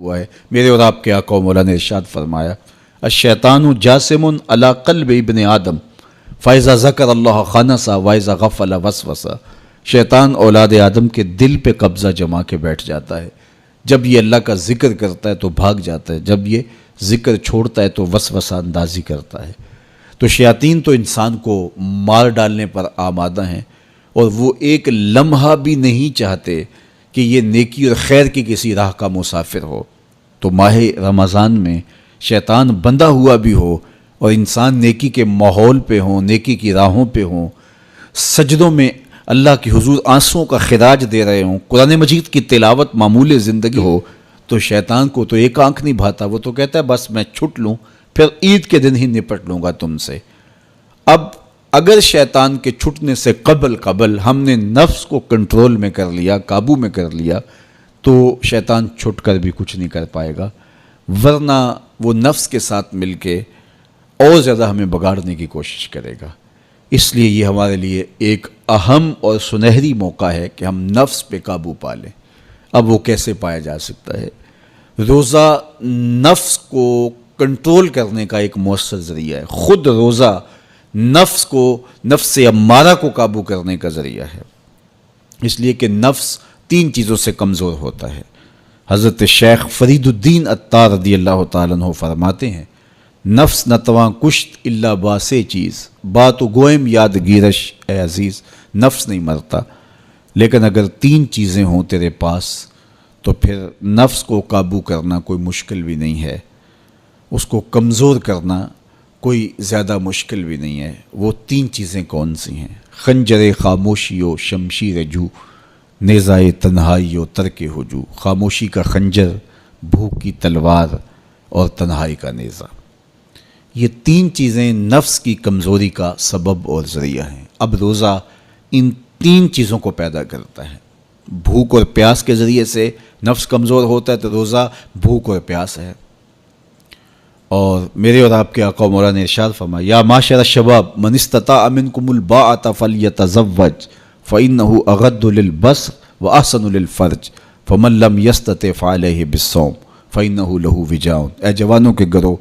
ہوا ہے۔ میرے اور آپ کے آقا و مولا نے ارشاد فرمایا الشیطان جاسم علی قلب ابن آدم فاذا ذکر اللہ خنسا واذا غفل وسوسا۔ شیطان اولاد آدم کے دل پہ قبضہ جما کے بیٹھ جاتا ہے، جب یہ اللہ کا ذکر کرتا ہے تو بھاگ جاتا ہے، جب یہ ذکر چھوڑتا ہے تو وسوسہ اندازی کرتا ہے۔ تو شیاطین تو انسان کو مار ڈالنے پر آمادہ ہیں، اور وہ ایک لمحہ بھی نہیں چاہتے کہ یہ نیکی اور خیر کی کسی راہ کا مسافر ہو۔ تو ماہ رمضان میں شیطان بندھا ہوا بھی ہو اور انسان نیکی کے ماحول پہ ہوں، نیکی کی راہوں پہ ہوں، سجدوں میں اللہ کی حضور آنسوؤں کا خراج دے رہے ہوں، قرآن مجید کی تلاوت معمول زندگی ہو، تو شیطان کو تو ایک آنکھ نہیں بھاتا، وہ تو کہتا ہے بس میں چھٹ لوں، پھر عید کے دن ہی نپٹ لوں گا تم سے۔ اب اگر شیطان کے چھٹنے سے قبل ہم نے نفس کو کنٹرول میں کر لیا، قابو میں کر لیا، تو شیطان چھٹ کر بھی کچھ نہیں کر پائے گا، ورنہ وہ نفس کے ساتھ مل کے اور زیادہ ہمیں بگاڑنے کی کوشش کرے گا۔ اس لیے یہ ہمارے لیے ایک اہم اور سنہری موقع ہے کہ ہم نفس پہ قابو پا لیں۔ اب وہ کیسے پایا جا سکتا ہے؟ روزہ نفس کو کنٹرول کرنے کا ایک مؤثر ذریعہ ہے، خود روزہ نفس امارہ کو قابو کرنے کا ذریعہ ہے، اس لیے کہ نفس 3 چیزوں سے کمزور ہوتا ہے۔ حضرت شیخ فرید الدین عطار رضی اللہ تعالیٰ عنہ فرماتے ہیں نفس نتواں کشت اللہ باسے چیز بات و گوئم یاد گیرش اے عزیز۔ نفس نہیں مرتا، لیکن اگر 3 چیزیں ہوں تیرے پاس تو پھر نفس کو قابو کرنا کوئی مشکل بھی نہیں ہے، اس کو کمزور کرنا کوئی زیادہ مشکل بھی نہیں ہے۔ وہ 3 چیزیں کون سی ہیں؟ خنجر خاموشی و شمشیر جو، نیزائے تنہائی و ترک ہجو۔ خاموشی کا خنجر، بھوک کی تلوار اور تنہائی کا نیزہ، یہ 3 چیزیں نفس کی کمزوری کا سبب اور ذریعہ ہیں۔ اب روزہ ان 3 چیزوں کو پیدا کرتا ہے۔ بھوک اور پیاس کے ذریعے سے نفس کمزور ہوتا ہے، تو روزہ بھوک اور پیاس ہے۔ اور میرے اور آپ کے آقا و مولا نے ارشاد فرمایا یا معاشر الشباب من استطاع منکم الباءۃ فلیتزوج فإنہ اغض للبصر واحسن للفرج فمن لم یستطع فعلیہ بالصوم فإنہ لہ وجاء۔ اے جوانوں کے گروہ،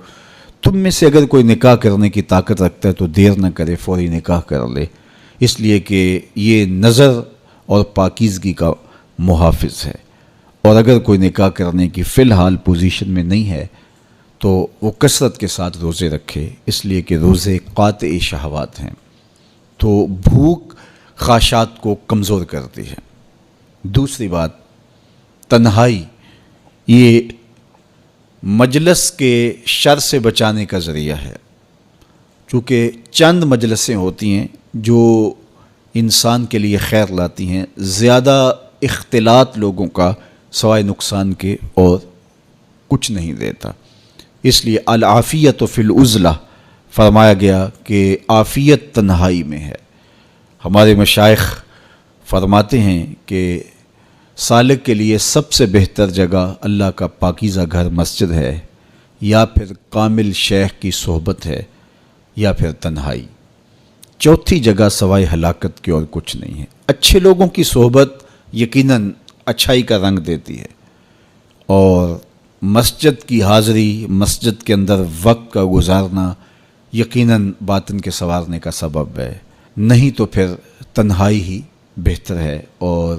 تم میں سے اگر کوئی نکاح کرنے کی طاقت رکھتا ہے تو دیر نہ کرے، فوری نکاح کر لے، اس لیے کہ یہ نظر اور پاکیزگی کا محافظ ہے۔ اور اگر کوئی نکاح کرنے کی فی الحال پوزیشن میں نہیں ہے تو وہ کثرت کے ساتھ روزے رکھے، اس لیے کہ روزے قاطع شہوات ہیں۔ تو بھوک خواہشات کو کمزور کرتی ہے۔ دوسری بات، تنہائی، یہ مجلس کے شر سے بچانے کا ذریعہ ہے، چونکہ چند مجلسیں ہوتی ہیں جو انسان کے لیے خیر لاتی ہیں، زیادہ اختلاط لوگوں کا سوائے نقصان کے اور کچھ نہیں دیتا۔ اس لیے العافیت فی العزلہ فرمایا گیا کہ عافیت تنہائی میں ہے۔ ہمارے مشائخ فرماتے ہیں کہ سالک کے لیے سب سے بہتر جگہ اللہ کا پاکیزہ گھر مسجد ہے، یا پھر کامل شیخ کی صحبت ہے، یا پھر تنہائی۔ چوتھی جگہ سوائے ہلاکت کے اور کچھ نہیں ہے۔ اچھے لوگوں کی صحبت یقیناً اچھائی کا رنگ دیتی ہے، اور مسجد کی حاضری، مسجد کے اندر وقت کا گزارنا یقیناً باطن کے سنوارنے کا سبب ہے، نہیں تو پھر تنہائی ہی بہتر ہے۔ اور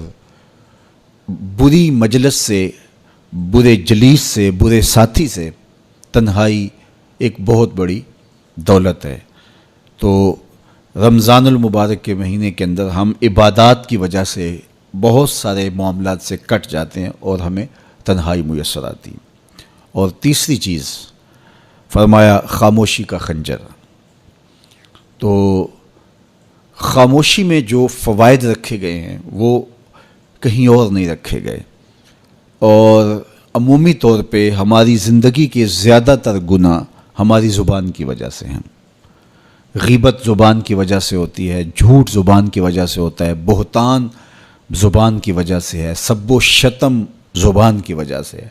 بری مجلس سے، برے جلیس سے، برے ساتھی سے تنہائی ایک بہت بڑی دولت ہے۔ تو رمضان المبارک کے مہینے کے اندر ہم عبادات کی وجہ سے بہت سارے معاملات سے کٹ جاتے ہیں اور ہمیں تنہائی میسر آتی ہے۔ اور تیسری چیز فرمایا خاموشی کا خنجر۔ تو خاموشی میں جو فوائد رکھے گئے ہیں وہ کہیں اور نہیں رکھے گئے، اور عمومی طور پہ ہماری زندگی کے زیادہ تر گناہ ہماری زبان کی وجہ سے ہیں۔ غیبت زبان کی وجہ سے ہوتی ہے، جھوٹ زبان کی وجہ سے ہوتا ہے، بہتان زبان کی وجہ سے ہے، سب و شتم زبان کی وجہ سے ہے۔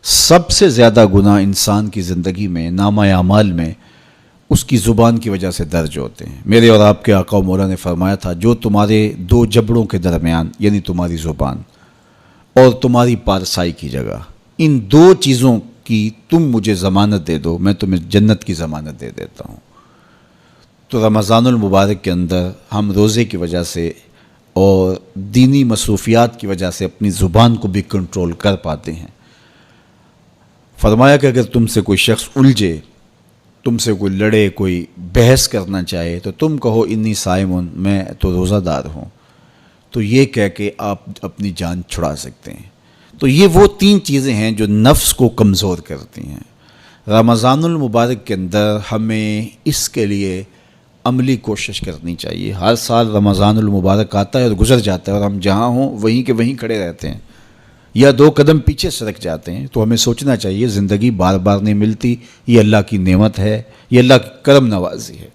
سب سے زیادہ گناہ انسان کی زندگی میں، نامہ اعمال میں، اس کی زبان کی وجہ سے درج ہوتے ہیں۔ میرے اور آپ کے آقا و مولا نے فرمایا تھا جو تمہارے 2 جبڑوں کے درمیان، یعنی تمہاری زبان اور تمہاری پارسائی کی جگہ، ان دو چیزوں کی تم مجھے ضمانت دے دو، میں تمہیں جنت کی ضمانت دے دیتا ہوں۔ تو رمضان المبارک کے اندر ہم روزے کی وجہ سے اور دینی مصروفیات کی وجہ سے اپنی زبان کو بھی کنٹرول کر پاتے ہیں۔ فرمایا کہ اگر تم سے کوئی شخص الجھے، تم سے کوئی لڑے، کوئی بحث کرنا چاہے، تو تم کہو انی صائمٌ، میں تو روزہ دار ہوں، تو یہ کہہ کے آپ اپنی جان چھڑا سکتے ہیں۔ تو یہ وہ تین چیزیں ہیں جو نفس کو کمزور کرتی ہیں۔ رمضان المبارک کے اندر ہمیں اس کے لیے عملی کوشش کرنی چاہیے۔ ہر سال رمضان المبارک آتا ہے اور گزر جاتا ہے، اور ہم جہاں ہوں وہیں کے وہیں کھڑے رہتے ہیں یا دو قدم پیچھے سرک جاتے ہیں۔ تو ہمیں سوچنا چاہیے زندگی بار بار نہیں ملتی، یہ اللہ کی نعمت ہے، یہ اللہ کی کرم نوازی ہے۔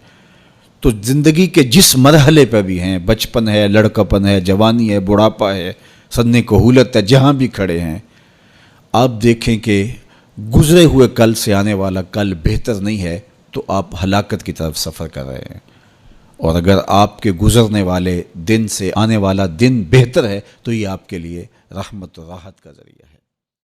تو زندگی کے جس مرحلے پہ بھی ہیں، بچپن ہے، لڑکپن ہے، جوانی ہے، بڑھاپا ہے، سن کہولت ہے، جہاں بھی کھڑے ہیں، آپ دیکھیں کہ گزرے ہوئے کل سے آنے والا کل بہتر نہیں ہے، تو آپ ہلاکت کی طرف سفر کر رہے ہیں۔ اور اگر آپ کے گزرنے والے دن سے آنے والا دن بہتر ہے، تو یہ آپ کے لیے رحمت و راحت کا ذریعہ ہے۔